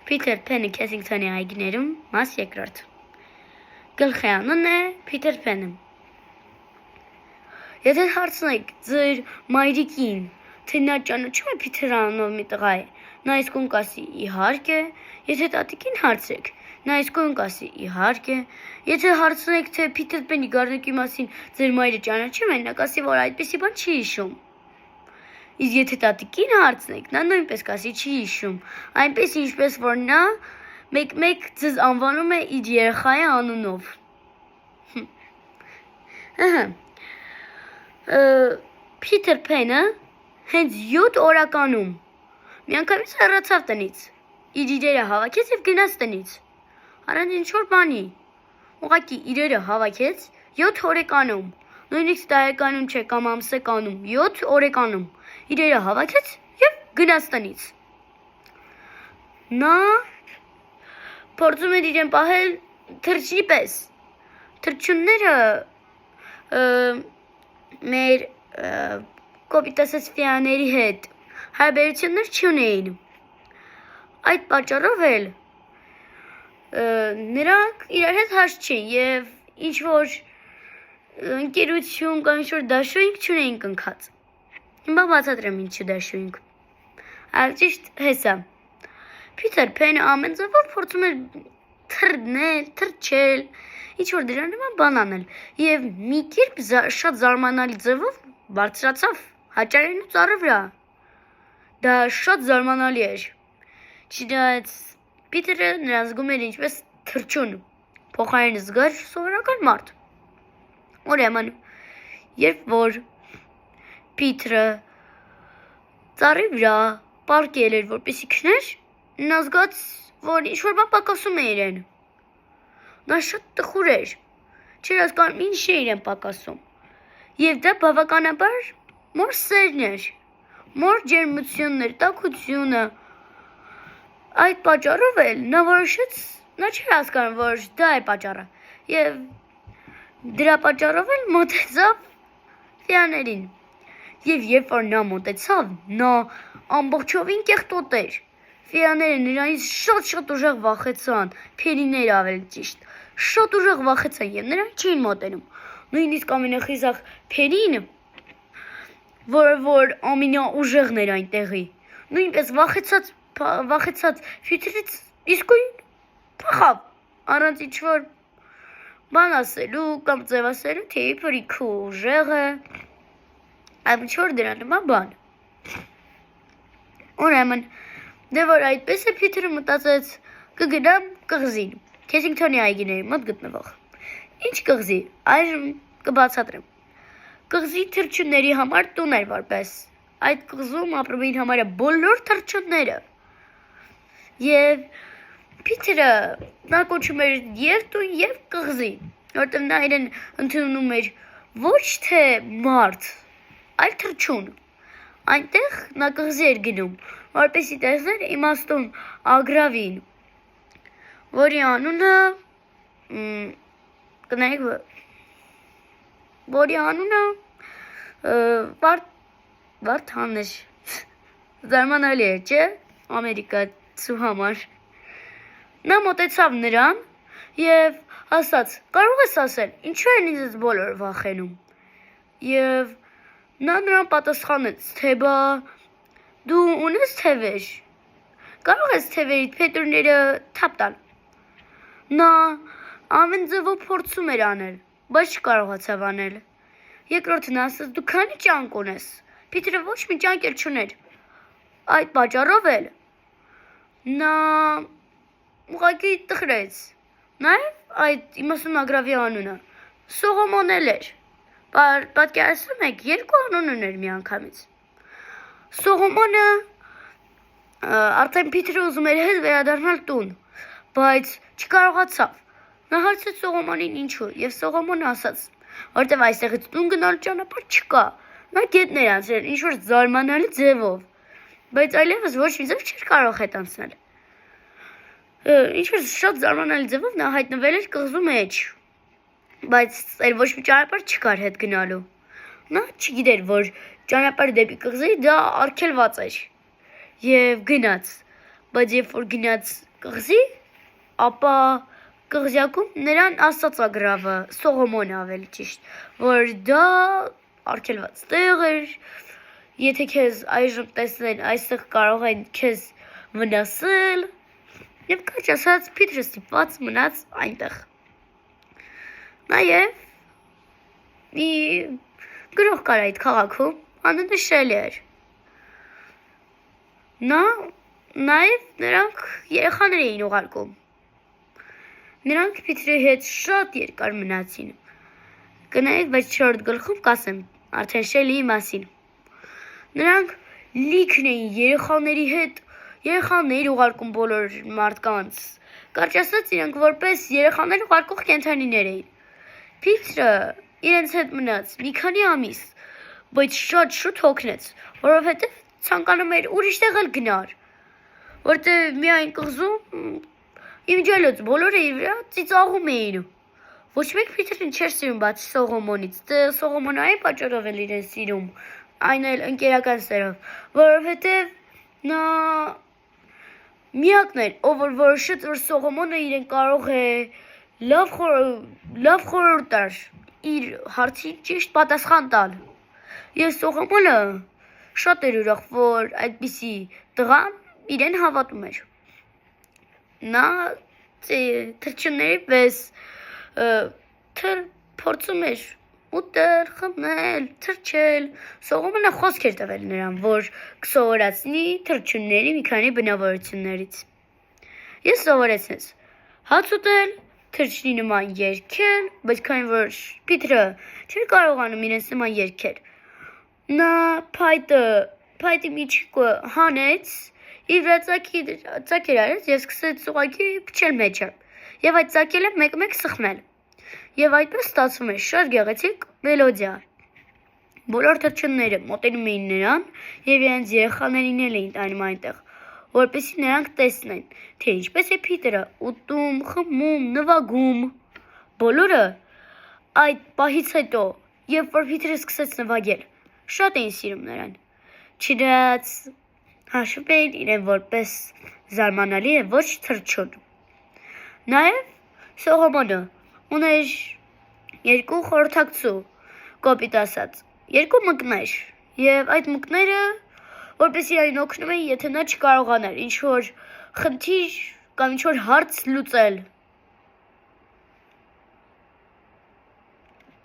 Փիթեր Փենը Քեսինգթոնի այգիներում մաս երկրորդ։ Գլխի անունն է Փիթեր Փենը։ Եթե հարցնեք ձեր մայրիկին, թե նա ճանաչում է Փիթեր անունով մի տղա է, նա իսկույն կասի իհարկե, եթե տատիկին հարցրեք, նա իսկույն կասի իհարկե, եթե հարցնեք, թե Փիթեր Փենի գարնեկի մասին ձեր մայրը ճանաչում է, նա կասի, որ այդպիսի բան չի հիշում։ Իսկ եթե տատիկին հարցնեք, նա նույնպես կասի չի հիշում, այնպես ինչպես որ նա մեկ ձեզ անվանում է իր երեխայի անունով։ Փիթեր Փենը հենց 7 օրականում միանգամից հեռացավ տնից, իր իրերը հավաքեց և գնաց տնից, առանց ինչ-որ բանի, ուղղակի իրերը հավաքեց 7 օրեկանում, նույնիսկ տարեկանում չէ կամ ամսեկանում, 7 օրեկանում, իրերը հավաքեց և գնաց տնից։ Նա փորձում էր իրեն պահել թռչնի պես, թռչունները մեր կոպիտ ասած ֆիաների հետ հարաբերություններ չունեին, այդ պատճառով էլ նրանք իրար հետ հաշտ չէին և ինչ-որ ընկերություն կամ ինչ-որ դաշույնք չունեին կնքած։ Հիմա բացատրեմ ինչի դաշույնք։ Ճիշտ հեսա։ Փիթեր Փենը ամեն ձևով փորձում էր թռնել, թռչել, ինչ-որ դրա նման բան անել և մի կերպ շատ զարմանալի ձևով բարձրացավ հաճարենու ծառի վրա։ Դա շատ զարմանալի էր։ Չնայած Փիթերը նրան զգում էր ինչպես թռչուն, փոխարենը զգար սովորական մարդ։ Ուրեմն, երբ որ Փիթերը ծառի վրա պառկել էր, որպեսզի քներ, նա զգաց, որ ինչ-որ բան պակասում է իրեն։ Նա շատ տխուր էր, չէր հասկանում ինչ է իրեն պակասում։ Եվ դա բավականաբար մոր սերն էր, մոր ջերմությունն էր, տաքությունը։ Այդ պատճառով էլ նա որոշեց, նա չէր հասկանում, որ դա է պատճառը, և դրա պատճառով էլ մոտեցավ ֆիաներին։ Եվ երբ որ նա մոտեցավ, նա ամբողջովին կեղտոտ էր։ Ֆիաները նրանից շատ ուժեղ վախեցան, փերիները ավելի ճիշտ, շատ ուժեղ վախեցան և նրան չէին մոտենում։ Նույնիսկ ամենախիզախ փերին, որ ամենաուժեղն էր այնտեղի, նույնպես վախեցած Փիթերից իսկույն փախավ, առանց ինչ-որ բան ասելու կամ ձևասելու, թե իբր ինքը ուժեղ է, այլ ինչ-որ դրա նման բան։ Ուրեմն, դե որ այդպես է, Փիթերը մտածեց կգնամ կղզին, Քեսինգթոնի այգիների մոտ գտնվող։ Ինչ կղզի, այժմ կբացատրեմ։ Կղզի թռչունների համար տուն էր որպես, այդ կղզում ապրում էին համարյա բոլոր թռչունները։ Եվ Փիթերը նա կոչում էր և տուն և կղզի, որտեղ նա իրեն ընդունում էր ոչ թե մարդ, այլ թռչուն։ Այնտեղ նա կղզի էր գնում, որպեսզի տեսներ իմաստուն ագռավին, որի անունը Վարդան էր, զարմանալի էր, չէ՞, ամերիկացու համար։ Նա մոտեցավ նրան և ասաց, կարող ես ասել, ինչու են ինձ բոլորը վախենում։ Եվ նա նրան պատասխանեց, թե բա դու ունես թևեր, կարող ես թևերիդ փետուրները թափ տալ։ Նա ամեն ձևով փորձում էր անել, բայց չկարողացավ անել։ Երկրորդն ասաց, դու քանի ճանկ ունես։ Փիթերը ոչ մի ճանկ էլ չուներ։ Այդ պատճառով էլ նա ուղղակի տխրեց։ Նաև այդ իմաստուն ագռավի անունը Սողոմոն էր։ Պատկերացնում եք, 2 անուն ուներ միանգամից։ Սողոմոնը արդեն Փիթերը ուզում էր հետ վերադառնալ տուն, բայց չկարողացավ։ Նա հարցրեց Սողոմոնին ինչու, և Սողոմոնը ասաց, որտև այստեղից տուն գնալու ճանապարհ չկա։ Նա գետն էր անցրել ինչ-որ զարմանալի ձևով, բայց այլևս ոչ մի ձև չէր կարող հետ անցնել։ Ինչ-որ շատ զարմանալի ձևով նա հայտնվել էր կղզու մեջ, բայց էլ ոչ մի ճանապարհ չկար հետ գնալու։ Նա չգիտեր, որ ճանապարհը դեպի կղզի դա արգելված էր, և գնաց, բայց երբ որ գնաց կղզի, ապա կղզյակում նրան ասաց ագրավը, Սողոմոնը ավելի ճիշտ, որ դա արգելված տեղ էր, եթե քեզ այժմ տեսնեն, այստեղ կարող են քեզ վնասել, եւ կարճ ասած Փիթրը ստիպված մնաց այնտեղ։ Նաեւ մի գրող կար այդ քաղաքում, անունը Շելի էր։ Նաեւ նրանք երեխաներ էին ուղարկում։ Նրանք Փիթրի հետ շատ երկար մնացին։ Կնայեք, բայց 4-րդ գլխում կասեմ արդեն Շելիի մասին։ Նրանք լիքն էին երեխաների հետ, երեխաներ ուղարկում բոլոր մարդկանց։ Կարճ ասած, իրենք որպես երեխաներ ուղարկող կենդանիներ էին։ Փիթրը իրենց հետ մնաց մի քանի ամիս, բայց շատ շուտ հոգնեց, որովհետև ցանկանում էր ուրիշ տեղ էլ գնար, որտեղ միայն կղզում իմջելոց բոլորը իր վրա ծիծաղում էին։ Ոչ մեկ Փիթրին չէր սիրում բացի Սողոմոնից, Սողոմոնը այն պատճառով էլ իրեն սիրում, այն էլ ընկերական սերով, որովհետև նա միակն էր, ով որ որոշեց, որ Սողոմոնը իրեն կարող է լավ խորհուրդ տալ, իր հարցին ճիշտ պատասխան տալ։ Եվ Սողոմոնը շատ էր ուրախ, որ այդպիսի տղան իրեն հավատում էր։ Նա թռչունների պես փորձում էր ուտել, խմել, թռչել։ Սողոմոնը խոսք էր տվել նրան, որ կսովորացնի թռչունների մի քանի բնավորություններից։ Ես սովորեցնես հաց ուտել, թռչնի նման երգել, բայց քանի որ Փիթրը չէր կարողանում իրենց նման երգել, նա փայտի միջիկը հանեց, իր վրա ծակեր արեց եւ սկսեց ուղղակի փչել մեջը, եւ այդ ծակելը մեկ-մեկ սխմել։ Եվ այդպես ստացվում էր շատ գեղեցիկ մելոդիա։ Բոլոր թռչունները մոտենում էին նրան եւ իրենց երեխաներին էլ էին տանում այնտեղ, որպեսզի նրանք տեսնեն, թե ինչպես է Փիթրը ուտում, խմում, նվագում։ Բոլորը այդ պահից հետո, երբ որ Փիթրը սկսեց նվագել, շատ էին սիրում նրան։ Չնայած հաշվում էին իրեն որպես զարմանալի եւ ոչ թռչուն։ Նաեւ Սողոմոնը ուներ երկու խորհրդակցու, կոպիտ ասած, երկու մկներ, եւ այդ մկները որպեսզի այն օգնում էին, եթե նա չկարողանար ինչ-որ խնդիր կամ ինչ-որ հարց լուծել։